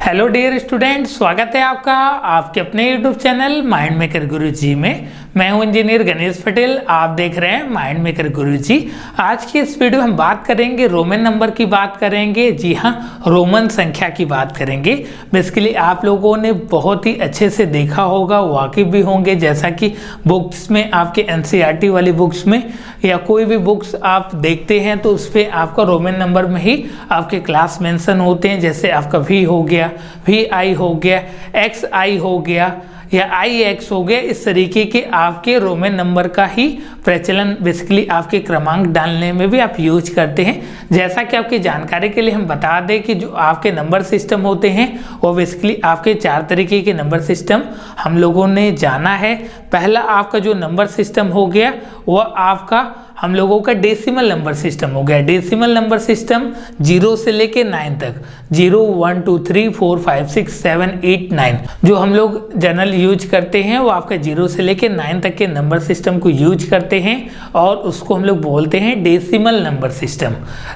Hello dear student, स्वागत है आपका आपके अपने यूट्यूब चैनल माइंड मेकर गुरुजी में। मैं हूं इंजीनियर गणेश पटेल। आप देख रहे हैं माइंड मेकर गुरुजी। आज की इस वीडियो में हम बात करेंगे रोमन नंबर की बात करेंगे। जी हां, रोमन संख्या की बात करेंगे। बेसिकली आप लोगों ने बहुत ही अच्छे से देखा होगा, वाकिफ भी होंगे, जैसा कि बुक्स में आपके एनसीईआरटी वाली बुक्स में या कोई भी बुक्स आप देखते हैं तो उस पर आपका रोमन नंबर में ही आपके क्लास मेंशन होते हैं। जैसे आपका वी हो गया, वी आई हो गया, एक्स आई हो गया या आई एक्स हो गया। इस तरीके के आपके रोमन नंबर का ही प्रचलन बेसिकली आपके क्रमांक डालने में भी आप यूज करते हैं। जैसा कि आपकी जानकारी के लिए हम बता दें कि जो आपके नंबर सिस्टम होते हैं वो बेसिकली आपके 4 तरीके के नंबर सिस्टम हम लोगों ने जाना है। पहला आपका जो नंबर सिस्टम हो गया वह आपका हम लोगों का डेसिमल नंबर सिस्टम हो गया। डेसिमल नंबर सिस्टम 0 से लेके 9 तक, 0 1 2 3 4 5 6 7 8 9 जो हम लोग जनरल यूज करते हैं वो आपका 0 से लेके 9 तक के नंबर सिस्टम को यूज करते हैं और उसको हम लोग बोलते हैं decimal number system.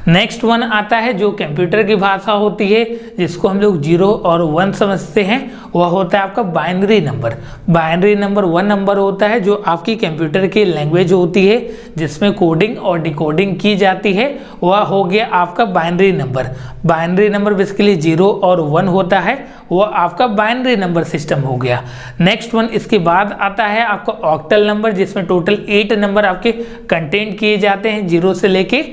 Next one आता है जो कंप्यूटर की भाषा होती है, जिसको हम लोग 0 और 1 समझते हैं, वह होता है आपका बाइनरी नंबर। बाइनरी नंबर वह नंबर होता है जो आपकी कंप्यूटर की लैंग्वेज होती है जिसमें कोडिंग और डिकोडिंग की जाती है, वह हो गया आपका binary number. Binary number basically 0 और 1 होता है, वह आपका बाइनरी नंबर सिस्टम हो गया। नेक्स्ट वन इसके बाद आता है आपका ऑक्टल नंबर, जिसमें टोटल 8 नंबर आपके कंटेंट किए जाते हैं। 0 से लेके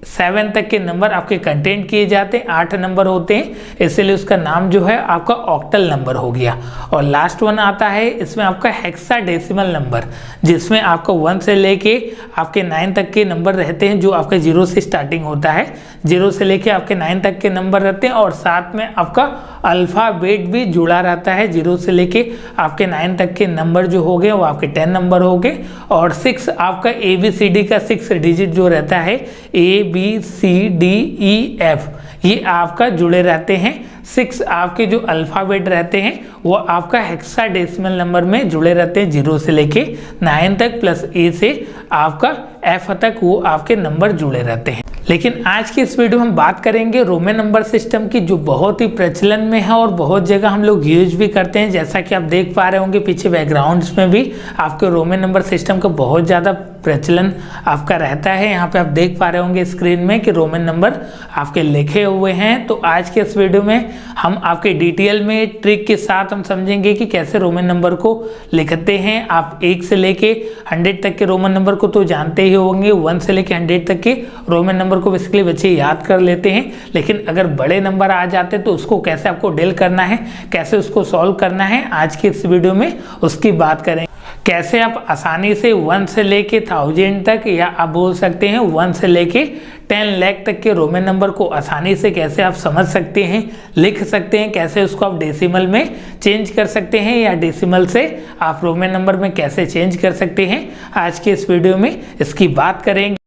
7 तक के नंबर आपके कंटेंट किए जाते हैं, 8 नंबर होते हैं, इसलिए उसका नाम जो है आपका ऑक्टल नंबर हो गया। और लास्ट वन आता है इसमें आपका हेक्साडेसिमल नंबर, जिसमें आपका 1 से लेके आपके 9 तक के नंबर रहते हैं, जो आपका 0 से स्टार्टिंग होता है। 0 से लेके आपके 9 तक के नंबर रहते हैं और साथ में आपका अल्फ़ाबेट भी जुड़ा रहता है। 0 से लेके आपके 9 तक के नंबर जो हो गए वो आपके 10 नंबर हो गए और 6 आपका ABCD का 6 डिजिट जो रहता है ABCDEF, ये आपका जुड़े रहते हैं। 6 आपके जो अल्फ़ाबेट रहते हैं वो आपका हेक्साडेसिमल नंबर में जुड़े रहते हैं। 0 से लेके 9 तक प्लस A से आपका F तक वो आपके नंबर जुड़े रहते हैं। लेकिन आज की इस वीडियो में हम बात करेंगे रोमन नंबर सिस्टम की, जो बहुत ही प्रचलन में है और बहुत जगह हम लोग यूज भी करते हैं। जैसा कि आप देख पा रहे होंगे पीछे बैकग्राउंड्स में भी आपके रोमन नंबर सिस्टम का बहुत ज़्यादा प्रचलन आपका रहता है। यहाँ पे आप देख पा रहे होंगे स्क्रीन में कि रोमन नंबर आपके लिखे हुए हैं। तो आज के इस वीडियो में हम आपके डिटेल में ट्रिक के साथ हम समझेंगे कि कैसे रोमन नंबर को लिखते हैं। आप 1 से लेके 100 तक के रोमन नंबर को तो जानते ही होंगे, 1 से लेके 100 तक के रोमन नंबर को बेसिकली बच्चे याद कर लेते हैं। लेकिन अगर बड़े नंबर आ जाते तो उसको कैसे आपको डील करना है, कैसे उसको सॉल्व करना है, आज की इस वीडियो में उसकी बात करेंगे। कैसे आप आसानी से 1 से लेके 1000 तक या आप बोल सकते हैं 1 से लेके 10 लाख तक के रोमन नंबर को आसानी से कैसे आप समझ सकते हैं, लिख सकते हैं, कैसे उसको आप डेसिमल में चेंज कर सकते हैं या डेसिमल से आप रोमन नंबर में कैसे चेंज कर सकते हैं, आज के इस वीडियो में इसकी बात करेंगे।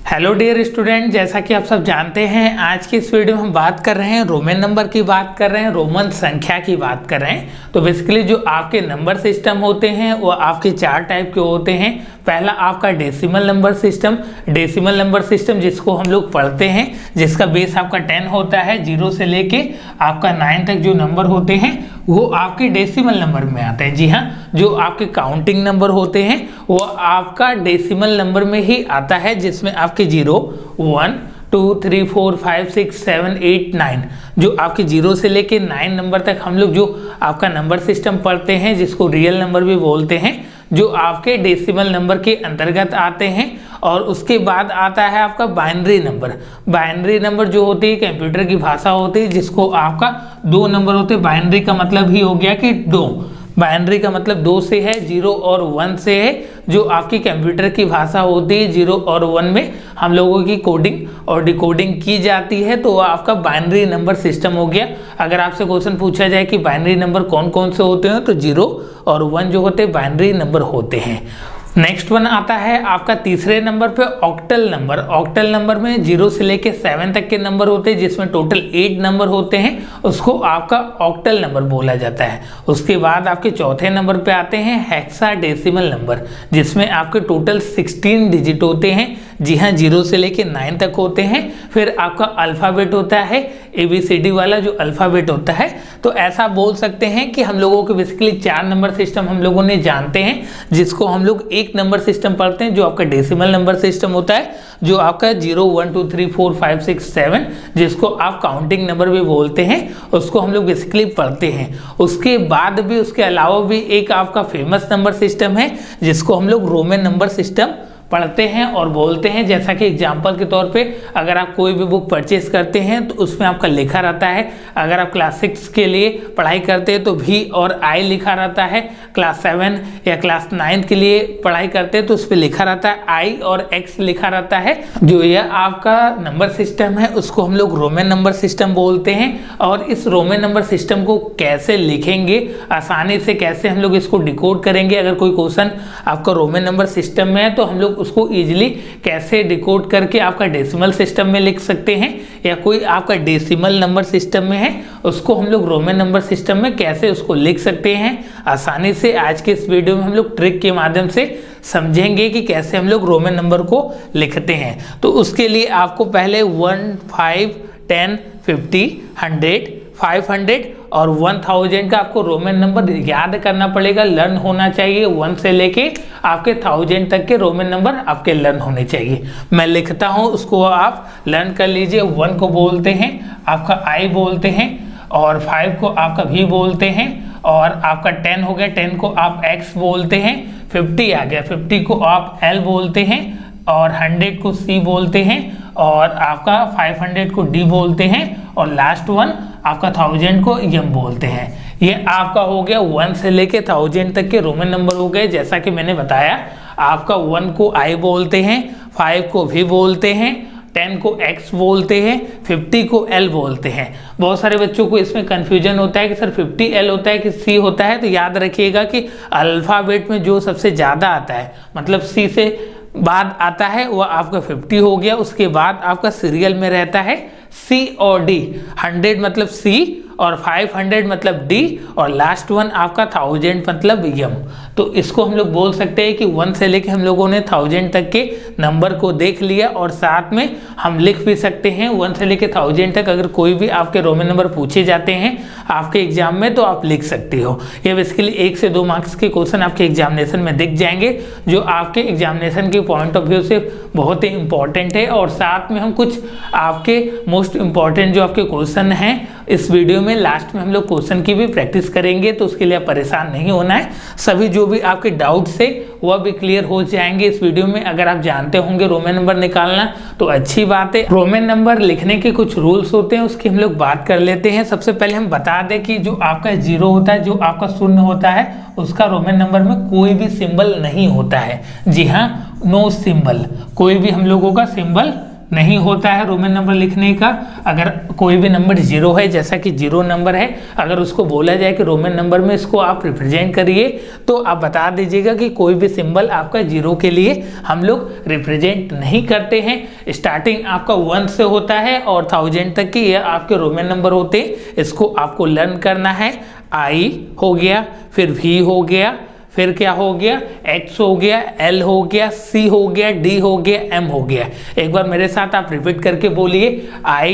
हेलो डियर स्टूडेंट, जैसा कि आप सब जानते हैं आज की इस वीडियो में हम बात कर रहे हैं रोमन नंबर की बात कर रहे हैं, रोमन संख्या की बात कर रहे हैं। तो बेसिकली जो आपके नंबर सिस्टम होते हैं वो आपके 4 टाइप के होते हैं। पहला आपका decimal number system. Decimal number system जिसको हम लोग पढ़ते हैं, जिसका बेस आपका 10 होता है। 0 से लेके आपका 9 तक जो नंबर होते हैं वो आपके डेसिमल नंबर में आते हैं। जी हाँ, जो आपके काउंटिंग नंबर होते हैं वो आपका डेसिमल नंबर में ही आता है, जिसमें आपके 0 1 2 3 4 5 6 7 8 9 जो आपके 0 से लेके 9 नंबर तक हम लोग जो आपका नंबर सिस्टम पढ़ते हैं, जिसको रियल नंबर भी बोलते हैं, जो आपके डेसिमल नंबर के अंतर्गत आते हैं। और उसके बाद आता है आपका बाइनरी नंबर। बाइनरी नंबर जो होती है कंप्यूटर की भाषा होती है, जिसको आपका 2 नंबर होते हैं। बाइनरी का मतलब ही हो गया कि 2, बाइनरी का मतलब 2 से है, 0 और 1 से है। जो आपकी कंप्यूटर की भाषा होती है 0 और 1 में हम लोगों की कोडिंग और डिकोडिंग की जाती है, तो आपका बाइनरी नंबर सिस्टम हो गया। अगर आपसे क्वेश्चन पूछा जाए कि बाइनरी नंबर कौन कौन से होते हैं, तो 0 और 1 जो होते हैं बाइनरी नंबर होते हैं। नेक्स्ट वन आता है आपका तीसरे नंबर पे ऑक्टल नंबर। ऑक्टल नंबर में 0 से लेके 7 तक के नंबर होते हैं, जिसमें टोटल 8 नंबर होते हैं, उसको आपका ऑक्टल नंबर बोला जाता है। उसके बाद आपके चौथे नंबर पे आते हैं हेक्साडेसिमल नंबर, जिसमें आपके टोटल 16 डिजिट होते हैं। जी हाँ, 0 से लेके 9 तक होते हैं। फिर आपका अल्फ़ाबेट होता है ABCD वाला जो अल्फ़ाबेट होता है, तो ऐसा बोल सकते हैं कि हम लोगों को बेसिकली 4 नंबर सिस्टम हम लोगों ने जानते हैं, जिसको हम लोग 1 नंबर सिस्टम पढ़ते हैं जो आपका डेसिमल नंबर सिस्टम होता है, जो आपका 0 1 2 3 4 5 6 7 जिसको आप काउंटिंग नंबर भी बोलते हैं, उसको हम लोग बेसिकली पढ़ते हैं। उसके बाद भी उसके अलावा भी एक आपका फेमस नंबर सिस्टम है जिसको हम लोग रोमन नंबर सिस्टम पढ़ते हैं और बोलते हैं। जैसा कि एग्जाम्पल के तौर पे अगर आप कोई भी बुक परचेज करते हैं तो उसमें आपका लिखा रहता है, अगर आप क्लास 6 के लिए पढ़ाई करते हैं तो V और I लिखा रहता है, क्लास 7 या क्लास 9 के लिए पढ़ाई करते हैं तो उस पर लिखा रहता है I और X लिखा रहता है। जो यह आपका नंबर सिस्टम है उसको हम लोग रोमन नंबर सिस्टम बोलते हैं। और इस रोमन नंबर सिस्टम को कैसे लिखेंगे, आसानी से कैसे हम लोग इसको डिकोड करेंगे, अगर कोई क्वेश्चन आपका रोमन नंबर सिस्टम में है तो हम लोग उसको इजीली कैसे डिकोड करके आपका डेसिमल सिस्टम में लिख सकते हैं, या कोई आपका डेसिमल नंबर सिस्टम में है उसको हम लोग रोमन नंबर सिस्टम में कैसे उसको लिख सकते हैं आसानी से। आज के इस वीडियो में हम लोग ट्रिक के माध्यम से समझेंगे कि कैसे हम लोग रोमन नंबर को लिखते हैं। तो उसके लिए आपको पहले 1 5 10 50 100 500 और 1000 का आपको रोमन नंबर याद करना पड़ेगा, लर्न होना चाहिए। 1 से लेके आपके 1000 तक के रोमन नंबर आपके लर्न होने चाहिए। मैं लिखता हूँ, उसको आप लर्न कर लीजिए। 1 को बोलते हैं आपका I बोलते हैं, और 5 को आपका V बोलते हैं, और आपका 10 हो गया, 10 को आप X बोलते हैं। 50 आ गया, 50 को आप L बोलते हैं, और 100 को C बोलते हैं, और आपका 500 को D बोलते हैं, और लास्ट वन आपका 1000 को M बोलते हैं। ये आपका हो गया 1 से लेके 1000 तक के रोमन नंबर हो गए। जैसा कि मैंने बताया, आपका 1 को I बोलते हैं, 5 को V बोलते हैं, 10 को X बोलते हैं, 50 को L बोलते हैं। बहुत सारे बच्चों को इसमें कन्फ्यूजन होता है कि सर 50 L होता है कि C होता है। तो याद रखिएगा कि अल्फ़ाबेट में जो सबसे ज़्यादा आता है, मतलब C से बाद आता है, वो आपका 50 हो गया। उसके बाद आपका सीरियल में रहता है C और D। 100 मतलब C और 500 मतलब D, और लास्ट वन आपका 1000 मतलब M। तो इसको हम लोग बोल सकते हैं कि 1 से लेके हम लोगों ने 1000 तक के नंबर को देख लिया, और साथ में हम लिख भी सकते हैं 1 से लेके 1000 तक। अगर कोई भी आपके रोमन नंबर पूछे जाते हैं आपके एग्जाम में तो आप लिख सकते हो। ये बेसिकली 1 से 2 मार्क्स के क्वेश्चन आपके एग्जामिनेशन में दिख जाएंगे, जो आपके एग्जामिनेशन के पॉइंट ऑफ व्यू से बहुत ही इंपॉर्टेंट है। और साथ में हम कुछ आपके मोस्ट इंपॉर्टेंट जो आपके क्वेश्चन हैं इस वीडियो में लास्ट में हम लोग क्वेश्चन की भी प्रैक्टिस करेंगे, तो उसके लिए आप परेशान नहीं होना है। सभी जो भी आपके डाउट्स है वह भी क्लियर हो जाएंगे इस वीडियो में। अगर आप जानते होंगे रोमन नंबर निकालना तो अच्छी बात है। रोमन नंबर लिखने के कुछ रूल्स होते हैं, उसकी हम लोग बात कर लेते हैं। सबसे पहले हम बता दें कि जो आपका 0 होता है, जो आपका शून्य होता है, उसका रोमन नंबर में कोई भी सिंबल नहीं होता है। जी हाँ, नो सिंबल, कोई भी हम लोगों का सिंबल नहीं होता है रोमन नंबर लिखने का। अगर कोई भी नंबर 0 है, जैसा कि 0 नंबर है, अगर उसको बोला जाए कि रोमन नंबर में इसको आप रिप्रेजेंट करिए, तो आप बता दीजिएगा कि कोई भी सिंबल आपका 0 के लिए हम लोग रिप्रेजेंट नहीं करते हैं। स्टार्टिंग आपका 1 से होता है और 1000 तक के ये आपके रोमन नंबर होते हैं। इसको आपको लर्न करना है। I हो गया, फिर V हो गया, फिर क्या हो गया, X हो गया, L हो गया, C हो गया, D हो गया, M हो गया। एक बार मेरे साथ आप रिपीट करके बोलिए, I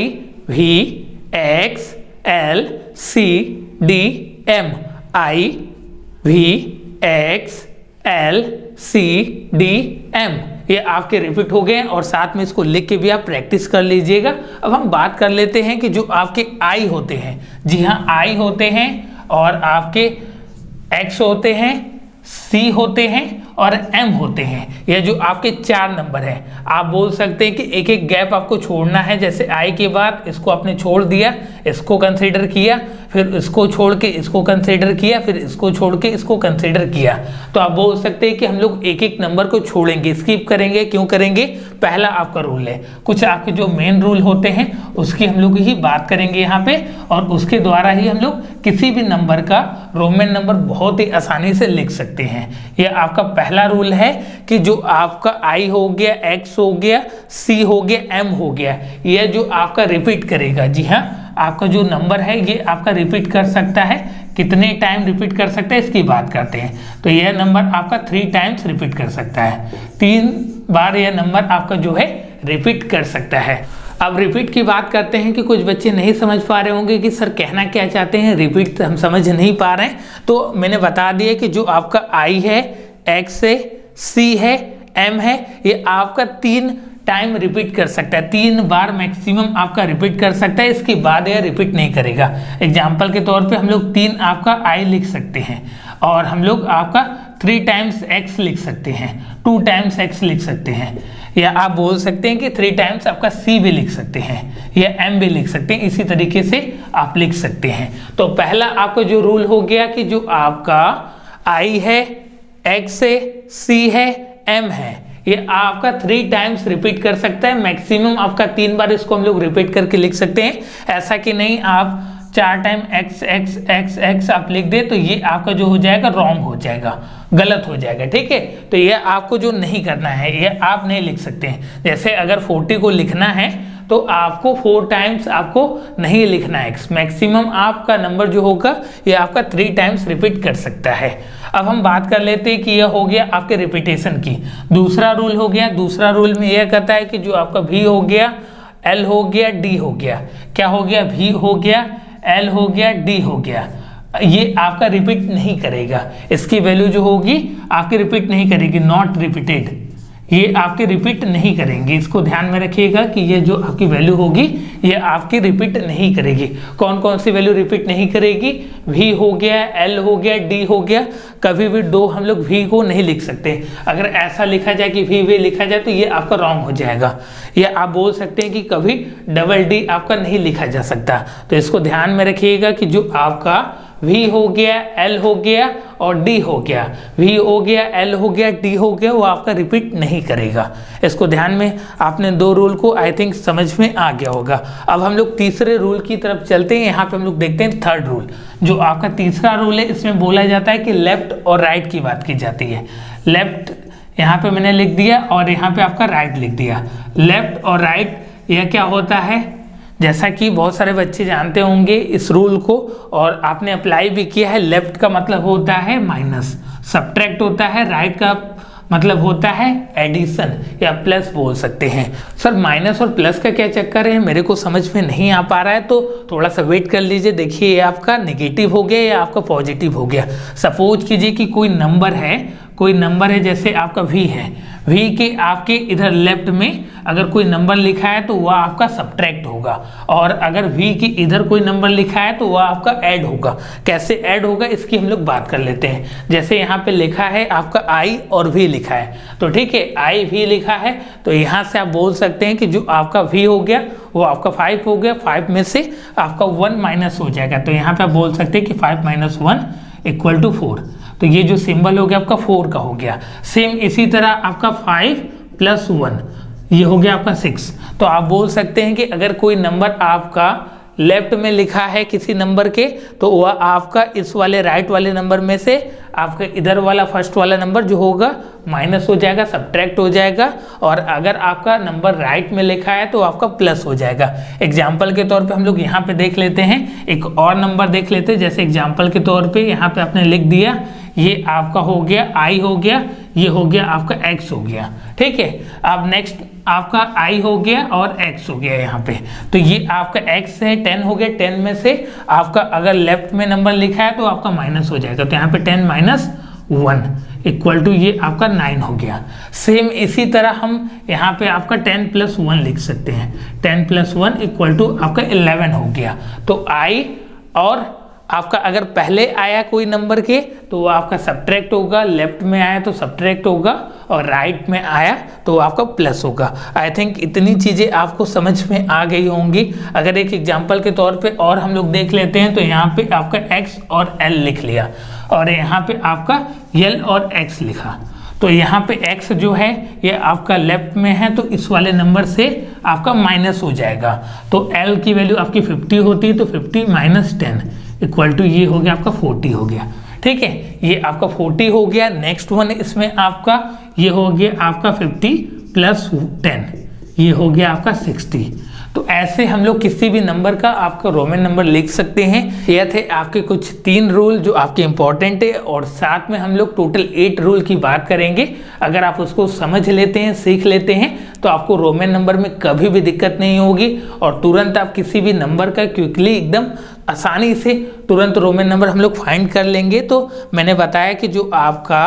V X L C D M। I V X L C D M। ये आपके रिपीट हो गए, और साथ में इसको लिख के भी आप प्रैक्टिस कर लीजिएगा। अब हम बात कर लेते हैं कि जो आपके I होते हैं, जी हाँ, I होते हैं, और आपके X होते हैं, C होते हैं, और M होते हैं। यह जो आपके 4 नंबर हैं, आप बोल सकते हैं कि एक एक गैप आपको छोड़ना है। जैसे I के बाद इसको आपने छोड़ दिया, इसको कंसीडर किया, फिर इसको छोड़ के इसको कंसीडर किया, फिर इसको छोड़ के इसको कंसीडर किया। तो आप बोल सकते हैं कि हम लोग एक एक नंबर को छोड़ेंगे, स्किप करेंगे। क्यों करेंगे? पहला आपका रूल है। कुछ आपके जो मेन रूल होते हैं उसकी हम लोग ही बात करेंगे यहाँ पे, और उसके द्वारा ही हम लोग किसी भी नंबर का रोमन नंबर बहुत ही आसानी से लिख सकते हैं। यह आपका पहला रूल है कि जो आपका I हो गया, X हो गया, C हो गया, M हो गया, यह जो आपका रिपीट करेगा। जी हाँ, आपका जो नंबर है ये आपका रिपीट कर सकता है। कितने टाइम रिपीट कर सकता है इसकी बात करते हैं। तो यह नंबर आपका 3 टाइम्स रिपीट कर सकता है। 3 बार यह नंबर आपका जो है रिपीट कर सकता है। अब रिपीट की बात करते हैं कि कुछ बच्चे नहीं समझ पा रहे होंगे कि सर कहना क्या चाहते हैं, रिपीट हम समझ नहीं पा रहे हैं। तो मैंने बता दिया कि जो आपका I है, X है, C है, M है, ये आपका 3 टाइम रिपीट कर सकता है, 3 बार मैक्सिमम आपका रिपीट कर सकता है, इसके बाद यह रिपीट नहीं करेगा। एग्जाम्पल के तौर पे हम लोग 3 आपका I लिख सकते हैं और हम लोग आपका 3 टाइम्स X लिख सकते हैं, 2 टाइम्स X लिख सकते हैं, या आप बोल सकते हैं कि 3 टाइम्स आपका C भी लिख सकते हैं या M भी लिख सकते हैं, इसी तरीके से आप लिख सकते हैं। तो पहला आपका जो रूल हो गया कि जो आपका I है, X है, C है, M है, ये आपका 3 टाइम्स रिपीट कर सकता है, मैक्सिमम आपका 3 बार इसको हम लोग रिपीट करके लिख सकते हैं। ऐसा कि नहीं आप 4 time x x x x आप लिख दे तो ये आपका जो हो जाएगा रॉन्ग हो जाएगा, गलत हो जाएगा, ठीक है। तो ये आपको जो नहीं करना है, ये आप नहीं लिख सकते हैं। जैसे अगर 40 को लिखना है तो आपको 4 टाइम्स आपको नहीं लिखना है x, मैक्सिमम आपका नंबर जो होगा ये आपका 3 टाइम्स रिपीट कर सकता है। अब हम बात कर लेते हैं कि यह हो गया आपके रिपीटेशन की। दूसरा रूल हो गया, दूसरा रूल में यह कहता है कि जो आपका v हो गया, l हो गया, d हो गया, क्या हो गया, v हो गया, L हो गया, D हो गया, ये आपका रिपीट नहीं करेगा, इसकी वैल्यू जो होगी आपकी रिपीट नहीं करेगी, नॉट रिपीटेड, ये आपके रिपीट नहीं करेंगे। इसको ध्यान में रखिएगा कि ये जो आपकी वैल्यू होगी ये आपकी रिपीट नहीं करेगी। कौन कौन सी वैल्यू रिपीट नहीं करेगी, V हो गया, L हो गया, D हो गया, कभी भी 2 हम लोग V को नहीं लिख सकते। अगर ऐसा लिखा जाए कि V लिखा जाए तो ये आपका रॉन्ग हो जाएगा। या आप बोल सकते हैं कि कभी डबल D आपका नहीं लिखा जा सकता। तो इसको ध्यान में रखिएगा कि जो आपका V हो गया, L हो गया और D हो गया, V हो गया, L हो गया, D हो गया, वो आपका रिपीट नहीं करेगा। इसको ध्यान में, आपने 2 रूल को आई थिंक समझ में आ गया होगा। अब हम लोग तीसरे रूल की तरफ चलते हैं। यहाँ पे हम लोग देखते हैं थर्ड रूल। जो आपका तीसरा रूल है इसमें बोला जाता है कि लेफ्ट और राइट की बात की जाती है। लेफ्ट यहाँ पे मैंने लिख दिया और यहाँ पे आपका राइट लिख दिया। लेफ्ट और राइट यह क्या होता है, जैसा कि बहुत सारे बच्चे जानते होंगे इस रूल को और आपने अप्लाई भी किया है। लेफ्ट का मतलब होता है माइनस, सब्ट्रैक्ट होता है, राइट का मतलब होता है एडिशन या प्लस बोल सकते हैं। सर माइनस और प्लस का क्या चक्कर है, मेरे को समझ में नहीं आ पा रहा है, तो थोड़ा सा वेट कर लीजिए। देखिए ये आपका नेगेटिव हो गया या आपका पॉजिटिव हो गया। सपोज कीजिए कि कोई नंबर है, जैसे आपका V है, V के आपके इधर लेफ्ट में अगर कोई नंबर लिखा है तो वह आपका सब्ट्रैक्ट होगा, और अगर V के इधर कोई नंबर लिखा है तो वह आपका ऐड होगा। कैसे ऐड होगा इसकी हम लोग बात कर लेते हैं। जैसे यहाँ पे लिखा है आपका I और V लिखा है, तो ठीक है I V लिखा है, तो यहाँ से आप बोल सकते हैं कि जो आपका V हो गया वो आपका 5 हो गया, 5 में से आपका 1 माइनस हो जाएगा, तो यहाँ पे आप बोल सकते हैं कि 5 - 1 = 4। तो ये जो सिंबल हो गया आपका 4 का हो गया। सेम इसी तरह आपका 5 + 1 ये हो गया आपका 6। तो आप बोल सकते हैं कि अगर कोई नंबर आपका लेफ्ट में लिखा है किसी नंबर के, तो वह आपका इस वाले राइट वाले नंबर में से आपका इधर वाला फर्स्ट वाला नंबर जो होगा माइनस हो जाएगा, सब्ट्रैक्ट हो जाएगा, और अगर आपका नंबर राइट में लिखा है तो आपका प्लस हो जाएगा। एग्जाम्पल के तौर पे हम लोग यहाँ पे देख लेते हैं, एक और नंबर देख लेते हैं। जैसे एग्जाम्पल के तौर पे यहाँ पे आपने लिख दिया, ये आपका हो गया I हो गया, ये हो गया आपका X हो गया, ठीक है। अब नेक्स्ट आपका I हो गया और X हो गया यहाँ पे, तो ये आपका X है, 10 हो गया, 10 में से आपका अगर लेफ्ट में नंबर लिखा है तो आपका माइनस हो जाएगा, तो यहाँ पे 10 - 1 = ये आपका 9 हो गया। सेम इसी तरह हम यहाँ पे आपका 10 + 1 लिख सकते हैं, 10 + 1 = आपका 11 हो गया। तो I और आपका अगर पहले आया कोई नंबर के तो वो आपका सब्ट्रैक्ट होगा, लेफ्ट में आया तो सब्ट्रैक्ट होगा, और राइट में आया तो आपका प्लस होगा। आई थिंक इतनी चीज़ें आपको समझ में आ गई होंगी। अगर एक एग्जांपल के तौर पे और हम लोग देख लेते हैं, तो यहाँ पे आपका X और L लिख लिया, और यहाँ पे आपका L और X लिखा। तो यहाँ पे X जो है ये आपका लेफ्ट में है, तो इस वाले नंबर से आपका माइनस हो जाएगा। तो L की वैल्यू आपकी 50 होती है, तो 50 - 10 = ये हो गया आपका 40 हो गया, ठीक है। ये आपका 40 हो गया। नेक्स्ट वन इसमें आपका ये हो गया आपका 50 + 10, ये हो गया आपका 60। तो ऐसे हम लोग किसी भी नंबर का आपका रोमन नंबर लिख सकते हैं। यह थे आपके कुछ 3 रूल जो आपके इंपॉर्टेंट है, और साथ में हम लोग टोटल 8 रूल की बात करेंगे। अगर आप उसको समझ लेते हैं, सीख लेते हैं, तो आपको रोमन नंबर में कभी भी दिक्कत नहीं होगी और तुरंत आप किसी भी नंबर का क्विकली एकदम आसानी से तुरंत रोमन नंबर हम लोग फाइंड कर लेंगे। तो मैंने बताया कि जो आपका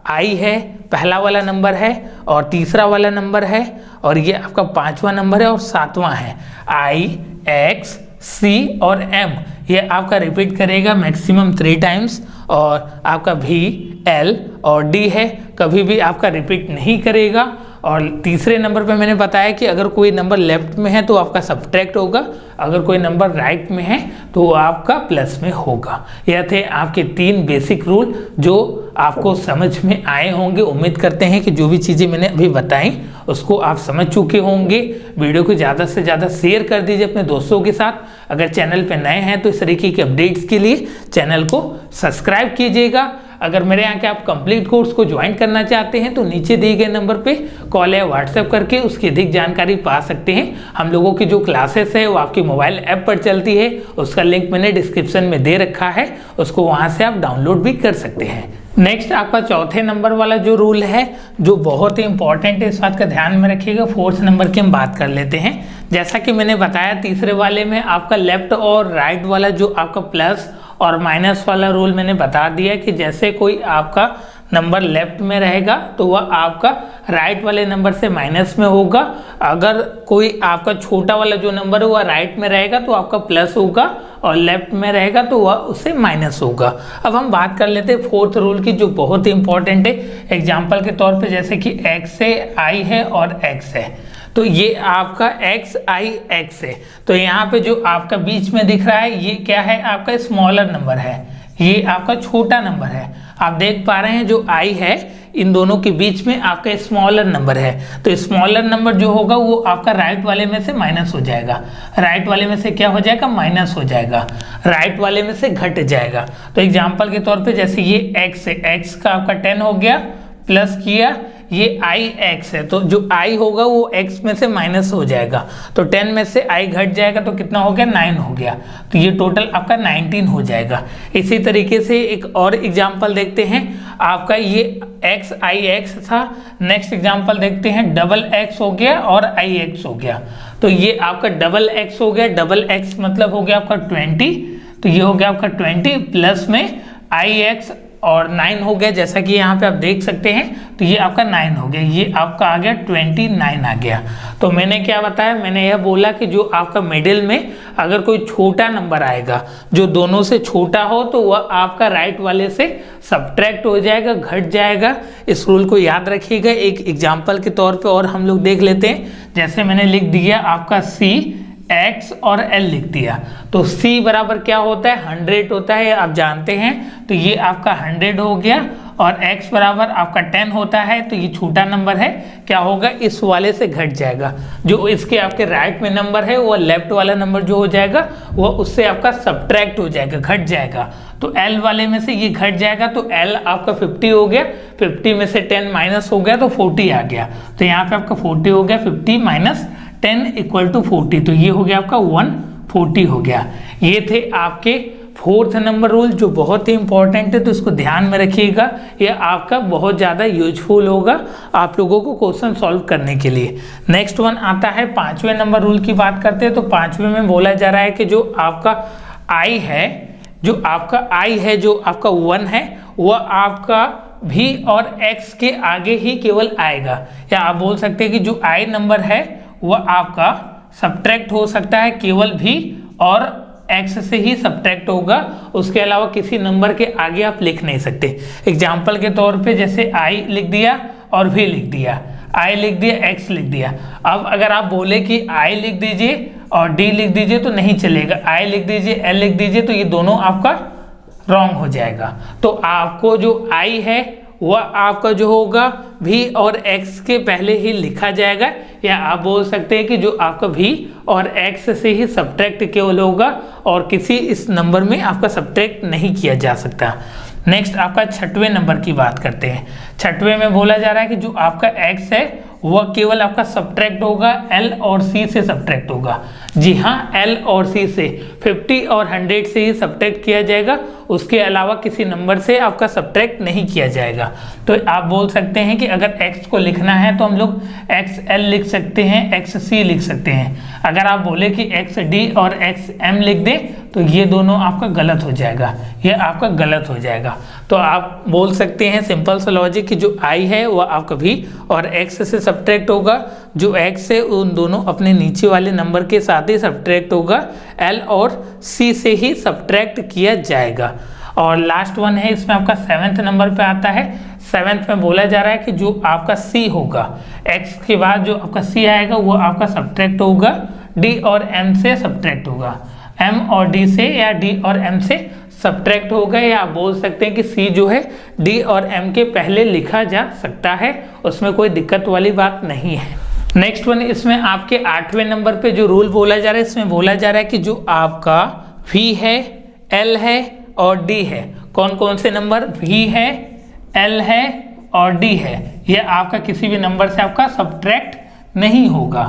आई है पहला वाला नंबर है और तीसरा वाला नंबर है और ये आपका पांचवा नंबर है और सातवां है। आई, एक्स, सी और एम ये आपका रिपीट करेगा मैक्सिमम 3 टाइम्स और आपका भी, एल और डी है कभी भी आपका रिपीट नहीं करेगा। और तीसरे नंबर पे मैंने बताया कि अगर कोई नंबर लेफ्ट में है तो आपका सब्ट्रैक्ट होगा, अगर कोई नंबर राइट में है तो वो आपका प्लस में होगा। यह थे आपके 3 बेसिक रूल जो आपको समझ में आए होंगे। उम्मीद करते हैं कि जो भी चीज़ें मैंने अभी बताई उसको आप समझ चुके होंगे। वीडियो को ज़्यादा से ज़्यादा शेयर कर दीजिए अपने दोस्तों के साथ। अगर चैनल पे नए हैं तो इस तरीके के अपडेट्स के लिए चैनल को सब्सक्राइब कीजिएगा। अगर मेरे यहाँ के आप कंप्लीट कोर्स को ज्वाइन करना चाहते हैं तो नीचे दिए गए नंबर पे कॉल या व्हाट्सएप करके उसकी अधिक जानकारी पा सकते हैं। हम लोगों की जो क्लासेस है वो आपकी मोबाइल ऐप पर चलती है, उसका लिंक मैंने डिस्क्रिप्शन में दे रखा है, उसको वहाँ से आप डाउनलोड भी कर सकते हैं। नेक्स्ट आपका चौथे नंबर वाला जो रूल है जो बहुत ही इंपॉर्टेंट है, इस बात का ध्यान में रखिएगा। 4th नंबर की हम बात कर लेते हैं। जैसा कि मैंने बताया तीसरे वाले में आपका लेफ्ट और राइट वाला जो आपका प्लस और माइनस वाला रूल मैंने बता दिया कि जैसे कोई आपका नंबर लेफ्ट में रहेगा तो वह आपका राइट वाले नंबर से माइनस में होगा। अगर कोई आपका छोटा वाला जो नंबर है वह राइट में रहेगा तो आपका प्लस होगा और लेफ्ट में रहेगा तो वह उससे माइनस होगा। अब हम बात कर लेते हैं 4th रूल की जो बहुत ही इंपॉर्टेंट है। एग्जाम्पल के तौर पे जैसे कि x है, i है और x है, तो ये आपका x, i, x है। तो यहाँ पे जो आपका बीच में दिख रहा है ये क्या है, आपका स्मॉलर नंबर है, ये आपका छोटा नंबर है। आप देख पा रहे हैं जो i है इन दोनों के बीच में आपका स्मॉलर नंबर है, तो स्मॉलर नंबर जो होगा वो आपका राइट वाले में से माइनस हो जाएगा। राइट वाले में से क्या हो जाएगा, माइनस हो जाएगा, राइट वाले में से घट जाएगा। तो एग्जांपल के तौर पे जैसे ये x है, x का आपका 10 हो गया, प्लस किया ये i x है, तो जो i होगा वो x में से माइनस हो जाएगा, तो 10 में से i घट जाएगा तो कितना हो गया, 9 हो गया, तो ये टोटल आपका 19 हो जाएगा। इसी तरीके से एक और एग्जांपल देखते हैं। आपका ये x i x था, नेक्स्ट एग्जांपल देखते हैं, डबल x हो गया और i x हो गया, तो ये आपका डबल x हो गया, डबल x मतलब हो गया आपका 20, तो ये हो गया आपका 20 प्लस में i x और 9 हो गया, जैसा कि यहाँ पे आप देख सकते हैं, तो ये आपका 9 हो गया, ये आपका आ गया 29 आ गया। तो मैंने क्या बताया, मैंने यह बोला कि जो आपका मिडिल में अगर कोई छोटा नंबर आएगा जो दोनों से छोटा हो तो वह आपका राइट वाले से सब्ट्रैक्ट हो जाएगा, घट जाएगा। इस रूल को याद रखिएगा। एक एग्जाम्पल के तौर पर और हम लोग देख लेते हैं। जैसे मैंने लिख दिया आपका C, x और l लिख दिया, तो c बराबर क्या होता है, 100 होता है, आप जानते हैं, तो ये आपका 100 हो गया। और x बराबर आपका 10 होता है, तो ये छोटा नंबर है, क्या होगा, इस वाले से घट जाएगा। जो इसके आपके राइट में नंबर है वो लेफ्ट वाला नंबर जो हो जाएगा वह उससे आपका सब्ट्रैक्ट हो जाएगा, घट जाएगा। तो l वाले में से ये घट जाएगा, तो l आपका 50 हो गया, 50 में से 10 माइनस हो गया तो 40 आ गया, तो यहाँ पे आपका 40 हो गया, 50 माइनस 10 इक्वल टू 40, तो ये हो गया आपका 140 हो गया। ये थे आपके 4th नंबर रूल जो बहुत ही इंपॉर्टेंट है, तो इसको ध्यान में रखिएगा। ये आपका बहुत ज़्यादा यूजफुल होगा आप लोगों को क्वेश्चन सॉल्व करने के लिए। नेक्स्ट वन आता है 5वें नंबर रूल की बात करते हैं। तो 5वें में बोला जा रहा है कि जो आपका i है, जो आपका i है, जो आपका 1 है, वह आपका v और x के आगे ही केवल आएगा, या आप बोल सकते हैं कि जो i नंबर है वह आपका सब्ट्रैक्ट हो सकता है केवल v और x से ही सब्ट्रैक्ट होगा, उसके अलावा किसी नंबर के आगे आप लिख नहीं सकते। एग्जाम्पल के तौर पे जैसे i लिख दिया और v लिख दिया, i लिख दिया, x लिख दिया। अब अगर आप बोले कि i लिख दीजिए और d लिख दीजिए तो नहीं चलेगा, i लिख दीजिए, l लिख दीजिए, तो ये दोनों आपका रॉन्ग हो जाएगा। तो आपको जो i है वह आपका जो होगा v और x के पहले ही लिखा जाएगा, या आप बोल सकते हैं कि जो आपका v और x से ही सब्ट्रैक्ट केवल होगा और किसी इस नंबर में आपका सब्ट्रैक्ट नहीं किया जा सकता। नेक्स्ट आपका 6वें नंबर की बात करते हैं। 6वें में बोला जा रहा है कि जो आपका x है वह केवल आपका सब्ट्रैक्ट होगा, l और c से सब्ट्रैक्ट होगा। जी हाँ, L और C से 50 और 100 से ही सब्ट्रैक्ट किया जाएगा, उसके अलावा किसी नंबर से आपका सब्ट्रैक्ट नहीं किया जाएगा। तो आप बोल सकते हैं कि अगर x को लिखना है तो हम लोग XL लिख सकते हैं, XC लिख सकते हैं। अगर आप बोले कि XD और XM लिख दें तो ये दोनों आपका गलत हो जाएगा, ये आपका गलत हो जाएगा। तो आप बोल सकते हैं सिंपल सा लॉजिक कि जो I है वो आपका V और X से सब्ट्रैक्ट होगा, जो X है उन दोनों अपने नीचे वाले नंबर के साथ ही सब्ट्रैक्ट होगा, L और C से ही सब्ट्रैक्ट किया जाएगा। और लास्ट वन है, इसमें आपका 7th नंबर पे आता है। 7th में बोला जा रहा है कि जो आपका C होगा, X के बाद जो आपका C आएगा वो आपका सब्ट्रैक्ट होगा, D और M से सब्ट्रैक्ट होगा, M और D से या D और M से सब्ट्रैक्ट होगा, या आप बोल सकते हैं कि C जो है D और M के पहले लिखा जा सकता है, उसमें कोई दिक्कत वाली बात नहीं है। नेक्स्ट वन, इसमें आपके 8वें नंबर पे जो रूल बोला जा रहा है, इसमें बोला जा रहा है कि जो आपका V है, L है और D है, कौन कौन से नंबर V है, L है और D है, ये आपका किसी भी नंबर से आपका सब्ट्रैक्ट नहीं होगा,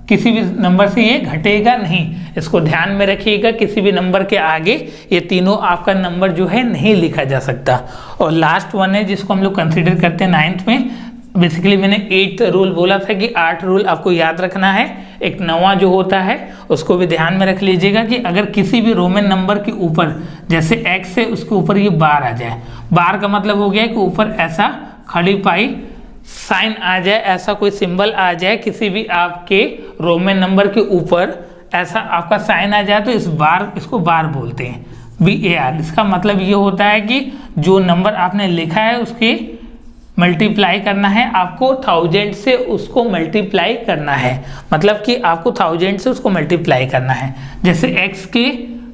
किसी भी नंबर से ये घटेगा नहीं, इसको ध्यान में रखिएगा। किसी भी नंबर के आगे ये तीनों आपका नंबर जो है नहीं लिखा जा सकता। और लास्ट वन है जिसको हम लोग कंसीडर करते हैं 9th में। बेसिकली मैंने 8th रूल बोला था कि 8 रूल आपको याद रखना है। एक 9वां जो होता है उसको भी ध्यान में रख लीजिएगा कि अगर किसी भी रोमन नंबर के ऊपर जैसे x है उसके ऊपर ये बार आ जाए, बार का मतलब हो गया कि ऊपर ऐसा खड़ी पाई साइन आ जाए, ऐसा कोई सिंबल आ जाए, किसी भी आपके रोमन नंबर के ऊपर ऐसा आपका साइन आ जाए तो इसको बार बोलते हैं, BAR। इसका मतलब ये होता है कि जो नंबर आपने लिखा है उसके मल्टीप्लाई करना है, आपको 1000 से उसको मल्टीप्लाई करना है, मतलब कि आपको 1000 से उसको मल्टीप्लाई करना है। जैसे x के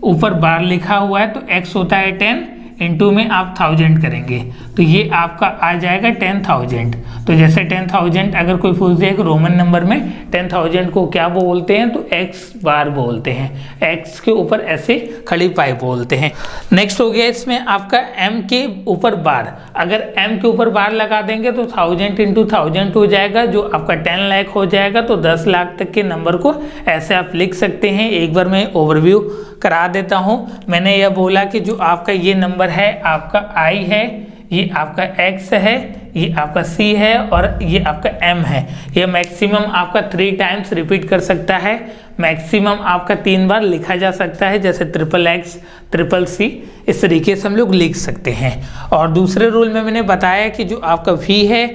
ऊपर बार लिखा हुआ है तो x होता है 10, इंटू में आप 1000 करेंगे तो ये आपका आ जाएगा 10,000। तो जैसे 10,000 अगर कोई पूछ दे कि रोमन नंबर में 10,000 को क्या बोलते हैं तो x बार बोलते हैं, x के ऊपर ऐसे खड़ी पाई बोलते हैं। नेक्स्ट हो गया इसमें आपका m के ऊपर बार, अगर m के ऊपर बार लगा देंगे तो 1000 इंटू 1000 हो जाएगा, जो आपका 10 लाख हो जाएगा। तो 10 लाख तक के नंबर को ऐसे आप लिख सकते हैं। एक बार मैं ओवरव्यू करा देता हूँ। मैंने यह बोला कि जो आपका ये नंबर है आपका I है, ये आपका X है, ये आपका C है और ये आपका M है। ये मैक्सिमम आपका 3 टाइम्स रिपीट कर सकता है, मैक्सिमम आपका 3 बार लिखा जा सकता है, जैसे XXX, CCC, इस तरीके से हम लोग लिख सकते हैं। और दूसरे रूल में मैंने बताया कि जो आपका V है,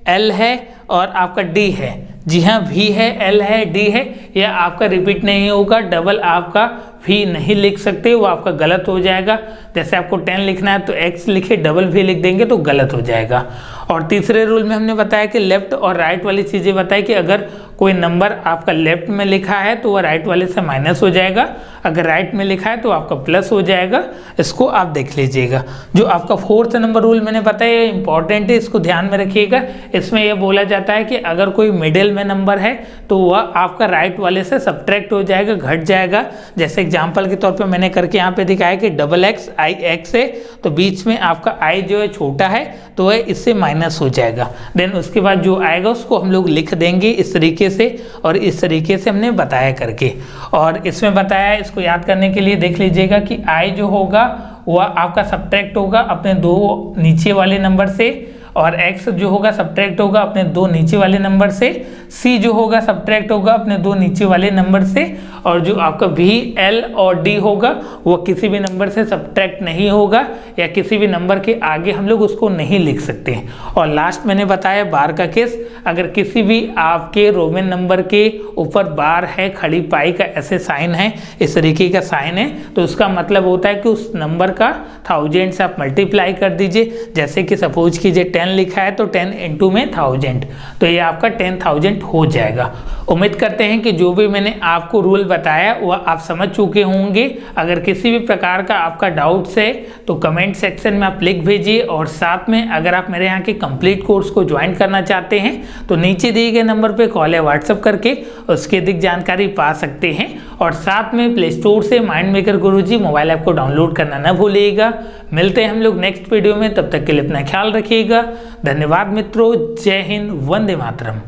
L है और आपका D है, जी हाँ V है, L है, D है, यह आपका रिपीट नहीं होगा, डबल आपका V नहीं लिख सकते, वो आपका गलत हो जाएगा। जैसे आपको 10 लिखना है तो X लिखे, डबल V लिख देंगे तो गलत हो जाएगा। और तीसरे रूल में हमने बताया कि लेफ्ट और राइट वाली चीज़ें बताई कि अगर कोई नंबर आपका लेफ्ट में लिखा है तो वह राइट वाले से माइनस हो जाएगा, अगर राइट में लिखा है तो आपका प्लस हो जाएगा। इसको आप देख लीजिएगा। जो आपका 4th नंबर रूल मैंने बताया ये इंपॉर्टेंट है, इसको ध्यान में रखिएगा। इसमें यह बोला जाता है कि अगर कोई मिडिल में नंबर है तो वह आपका राइट वाले से सब्ट्रैक्ट हो जाएगा, घट जाएगा। जैसे एग्जाम्पल के तौर पर मैंने करके यहाँ पे दिखाया कि XX IX है तो बीच में आपका I जो है छोटा है तो वह इससे माइनस हो जाएगा। देन उसके बाद जो आएगा उसको हम लोग लिख देंगे इस तरीके से, और इस तरीके से हमने बताया करके। और इसमें बताया, इसको याद करने के लिए देख लीजिएगा कि I जो होगा वह आपका सब्ट्रैक्ट होगा अपने 2 नीचे वाले नंबर से, और x जो होगा सब्ट्रैक्ट होगा अपने 2 नीचे वाले नंबर से, c जो होगा सब्ट्रैक्ट होगा अपने 2 नीचे वाले नंबर से, और जो आपका v, l और d होगा वो किसी भी नंबर से सब्ट्रैक्ट नहीं होगा, या किसी भी नंबर के आगे हम लोग उसको नहीं लिख सकते। और लास्ट मैंने बताया बार का केस, अगर किसी भी आपके रोमन नंबर के ऊपर बार है, खड़ी पाई का ऐसे साइन है, इस तरीके का साइन है, तो उसका मतलब होता है कि उस नंबर का 1000 से आप मल्टीप्लाई कर दीजिए। जैसे कि सपोज कीजिए 10 लिखा है तो 10 इंटू में 1000, तो ये आपका 10,000 हो जाएगा। उम्मीद करते हैं कि जो भी मैंने आपको रूल बताया वह आप समझ चुके होंगे। अगर किसी भी प्रकार का आपका डाउट्स है तो कमेंट सेक्शन में आप लिख भेजिए, और साथ में अगर आप मेरे यहाँ के कंप्लीट कोर्स को ज्वाइन करना चाहते हैं तो नीचे दिए गए नंबर पे कॉल या व्हाट्सएप करके उसकी अधिक जानकारी पा सकते हैं। और साथ में प्ले स्टोर से माइंड मेकर गुरुजी मोबाइल ऐप को डाउनलोड करना न भूलिएगा। मिलते हैं हम लोग नेक्स्ट वीडियो में, तब तक के लिए अपना ख्याल रखिएगा। धन्यवाद मित्रों, जय हिंद, वंदे मातरम।